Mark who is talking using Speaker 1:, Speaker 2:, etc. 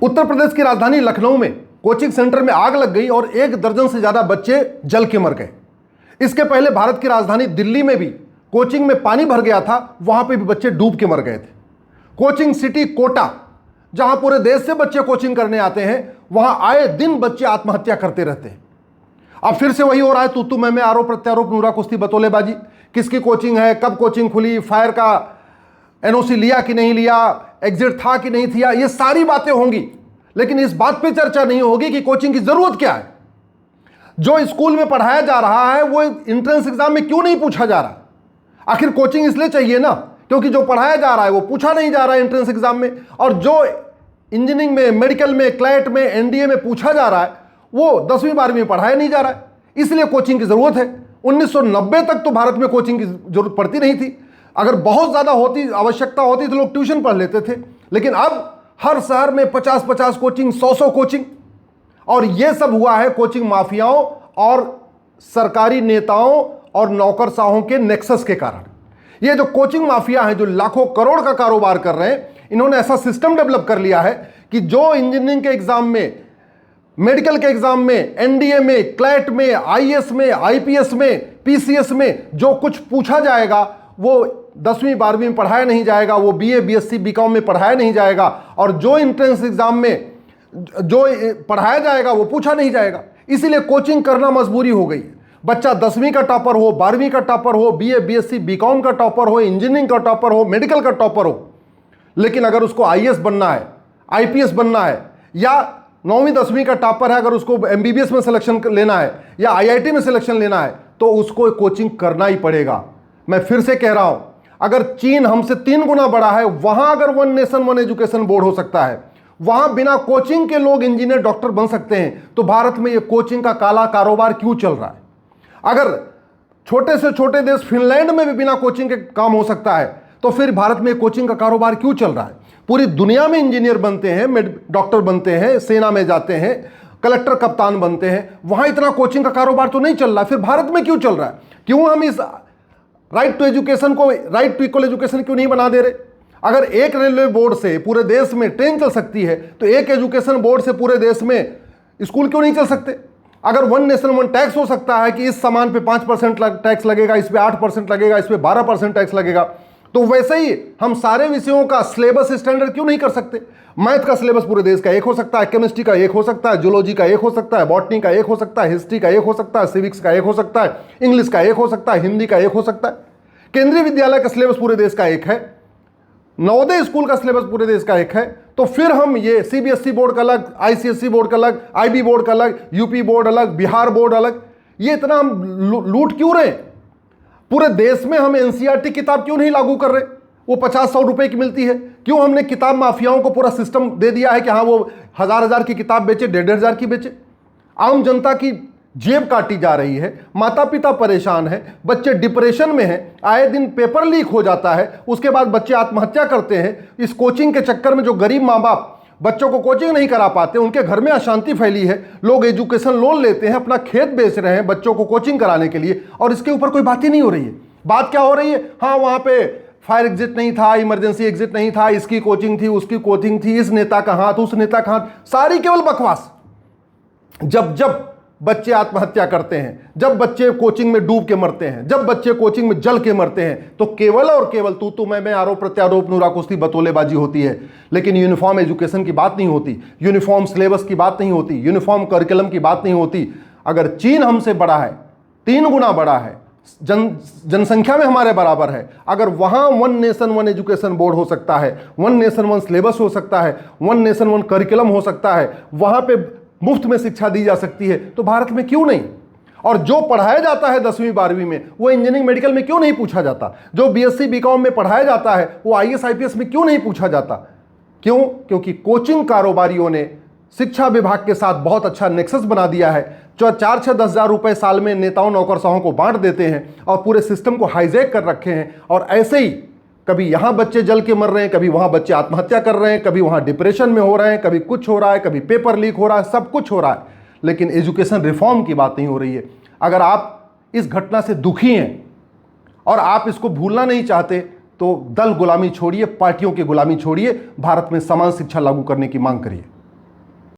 Speaker 1: उत्तर प्रदेश की राजधानी लखनऊ में कोचिंग सेंटर में आग लग गई और 1 दर्जन से ज्यादा बच्चे जल के मर गए। इसके पहले भारत की राजधानी दिल्ली में भी कोचिंग में पानी भर गया था, वहां पे भी बच्चे डूब के मर गए थे। कोचिंग सिटी कोटा, जहां पूरे देश से बच्चे कोचिंग करने आते हैं, वहां आए दिन बच्चे आत्महत्या करते रहते हैं। अब फिर से वही हो रहा है, तू मैं आरोप प्रत्यारोप, नूरा कुश्ती बतौलेबाजी। किसकी कोचिंग है, कब कोचिंग खुली, फायर का एनओसी लिया कि नहीं लिया, एग्जिट था कि नहीं था, ये सारी बातें होंगी, लेकिन इस बात पे चर्चा नहीं होगी कि कोचिंग की जरूरत क्या है। जो स्कूल में पढ़ाया जा रहा है वो एंट्रेंस एग्जाम में क्यों नहीं पूछा जा रहा। आखिर कोचिंग इसलिए चाहिए ना क्योंकि जो पढ़ाया जा रहा है वो पूछा नहीं जा रहा है एंट्रेंस एग्जाम में, और जो इंजीनियरिंग में, मेडिकल में, क्लैट में, एनडीए में पूछा जा रहा है वो 10वीं 12वीं में पढ़ाया नहीं जा रहा है। इसलिए कोचिंग की जरूरत है। 1990 तक तो भारत में कोचिंग की जरूरत पड़ती नहीं थी। अगर बहुत ज्यादा आवश्यकता होती तो लोग ट्यूशन पढ़ लेते थे, लेकिन अब हर शहर में 50-50 कोचिंग, 100-100 कोचिंग। और यह सब हुआ है कोचिंग माफियाओं और सरकारी नेताओं और नौकरशाहों के नेक्सस के कारण। ये जो कोचिंग माफिया हैं, जो लाखों करोड़ का कारोबार कर रहे हैं, इन्होंने ऐसा सिस्टम डेवलप कर लिया है कि जो इंजीनियरिंग के एग्जाम में, मेडिकल के एग्जाम में, एनडीए में, क्लैट में, आईएएस में, आईपीएस में, पीसीएस में जो कुछ पूछा जाएगा वो 10वीं 12वीं में पढ़ाया नहीं जाएगा, वो बीए, बीएससी, बीकॉम में पढ़ाया नहीं जाएगा, और जो एंट्रेंस एग्जाम में जो पढ़ाया जाएगा वो पूछा नहीं जाएगा। इसीलिए कोचिंग करना मजबूरी हो गई। बच्चा 10वीं का टॉपर हो, 12वीं का टॉपर हो, बीए, बीएससी, बीकॉम का टॉपर हो, इंजीनियरिंग का टॉपर हो, मेडिकल का टॉपर हो, लेकिन अगर उसको आईएएस बनना है, आईपीएस बनना है, या 9वीं 10वीं का टॉपर है, अगर उसको एमबीबीएस में सिलेक्शन लेना है या आईआईटी में सिलेक्शन लेना है, तो उसको कोचिंग करना ही पड़ेगा। मैं फिर से कह रहा हूं, अगर चीन हमसे 3 गुना बड़ा है, वहां अगर 1 नेशन 1 एजुकेशन बोर्ड हो सकता है, वहां बिना कोचिंग के लोग इंजीनियर, डॉक्टर बन सकते हैं, तो भारत में यह कोचिंग का काला कारोबार क्यों चल रहा है? अगर छोटे से छोटे देश फिनलैंड में भी बिना कोचिंग के काम हो सकता है, तो फिर भारत में कोचिंग का कारोबार क्यों चल रहा है? पूरी दुनिया में इंजीनियर बनते हैं, डॉक्टर बनते हैं, सेना में जाते हैं, कलेक्टर कप्तान बनते हैं, वहां इतना कोचिंग का कारोबार तो नहीं चल रहा। फिर भारत में क्यों चल रहा है? क्यों हम इस राइट टू एजुकेशन को राइट टू इक्वल एजुकेशन क्यों नहीं बना दे रहे? अगर एक रेलवे बोर्ड से पूरे देश में ट्रेन चल सकती है, तो एक एजुकेशन बोर्ड से पूरे देश में स्कूल क्यों नहीं चल सकते? अगर 1 नेशन 1 टैक्स हो सकता है कि इस सामान पे 5% टैक्स लगेगा, इस पे 8% लगेगा, इस पे 12% टैक्स लगेगा, तो वैसे ही हम सारे विषयों का सिलेबस स्टैंडर्ड क्यों नहीं कर सकते? मैथ का सिलेबस पूरे देश का एक हो सकता है, केमिस्ट्री का एक हो सकता है, जूलॉजी का एक हो सकता है, बॉटनी का एक हो सकता है, हिस्ट्री का एक हो सकता है, सिविक्स का एक हो सकता है, इंग्लिश का एक हो सकता है, हिंदी का एक हो सकता है। केंद्रीय विद्यालय का सिलेबस पूरे देश का एक है, नवोदय स्कूल का सिलेबस पूरे देश का एक है। तो फिर हम ये सीबीएसई बोर्ड का अलग, आईसीएसई बोर्ड का अलग, आईबी बोर्ड का अलग, यूपी बोर्ड अलग, बिहार बोर्ड अलग, ये इतना हम लूट क्यों रहे? पूरे देश में हम एनसीईआरटी किताब क्यों नहीं लागू कर रहे? वो 50-100 रुपए की मिलती है। क्यों हमने किताब माफियाओं को पूरा सिस्टम दे दिया है कि हाँ वो 1000-1000 की किताब बेचे, 1500 की बेचे? आम जनता की जेब काटी जा रही है, माता पिता परेशान है, बच्चे डिप्रेशन में हैं, आए दिन पेपर लीक हो जाता है, उसके बाद बच्चे आत्महत्या करते हैं। इस कोचिंग के चक्कर में जो गरीब माँ बाप बच्चों को कोचिंग नहीं करा पाते, उनके घर में अशांति फैली है। लोग एजुकेशन लोन लेते हैं, अपना खेत बेच रहे हैं बच्चों को कोचिंग कराने के लिए, और इसके ऊपर कोई बात ही नहीं हो रही है। बात क्या हो रही है? हाँ वहाँ पे फायर एग्जिट नहीं था, इमरजेंसी एग्जिट नहीं था, इसकी कोचिंग थी, उसकी कोचिंग थी, इस नेता का हाथ, उस नेता का हाथ, सारी केवल बकवास। जब बच्चे आत्महत्या करते हैं, जब बच्चे कोचिंग में डूब के मरते हैं, जब बच्चे कोचिंग में जल के मरते हैं, तो केवल और केवल तू मैं आरोप प्रत्यारोप, नूरा कुश्ती बतौलेबाजी होती है। लेकिन यूनिफॉर्म एजुकेशन की बात नहीं होती, यूनिफॉर्म सिलेबस की बात नहीं होती, यूनिफॉर्म करिकुलम की बात नहीं होती। अगर चीन हमसे बड़ा है, 3 गुना बड़ा है, जनसंख्या में हमारे बराबर है, अगर वहां 1 नेशन 1 एजुकेशन बोर्ड हो सकता है, 1 नेशन 1 सिलेबस हो सकता है, 1 नेशन 1 करिकुलम हो सकता है, वहां पे मुफ्त में शिक्षा दी जा सकती है, तो भारत में क्यों नहीं? और जो पढ़ाया जाता है 10वीं 12वीं में, वो इंजीनियरिंग मेडिकल में क्यों नहीं पूछा जाता? जो बीएससी बीकॉम में पढ़ाया जाता है, वो आईएएस आईपीएस में क्यों नहीं पूछा जाता? क्यों? क्योंकि कोचिंग कारोबारियों ने शिक्षा विभाग के साथ बहुत अच्छा नेक्सस बना दिया है। जो 4-10 हज़ार रुपए साल में नेताओं नौकरशाहों को बांट देते हैं और पूरे सिस्टम को हाईजैक कर रखे हैं, और ऐसे ही कभी यहां बच्चे जल के मर रहे हैं, कभी वहां बच्चे आत्महत्या कर रहे हैं, कभी वहां डिप्रेशन में हो रहे हैं, कभी कुछ हो रहा है, कभी पेपर लीक हो रहा है, सब कुछ हो रहा है, लेकिन एजुकेशन रिफॉर्म की बात नहीं हो रही है। अगर आप इस घटना से दुखी हैं और आप इसको भूलना नहीं चाहते, तो दल गुलामी छोड़िए, पार्टियों की गुलामी छोड़िए, भारत में समान शिक्षा लागू करने की मांग करिए।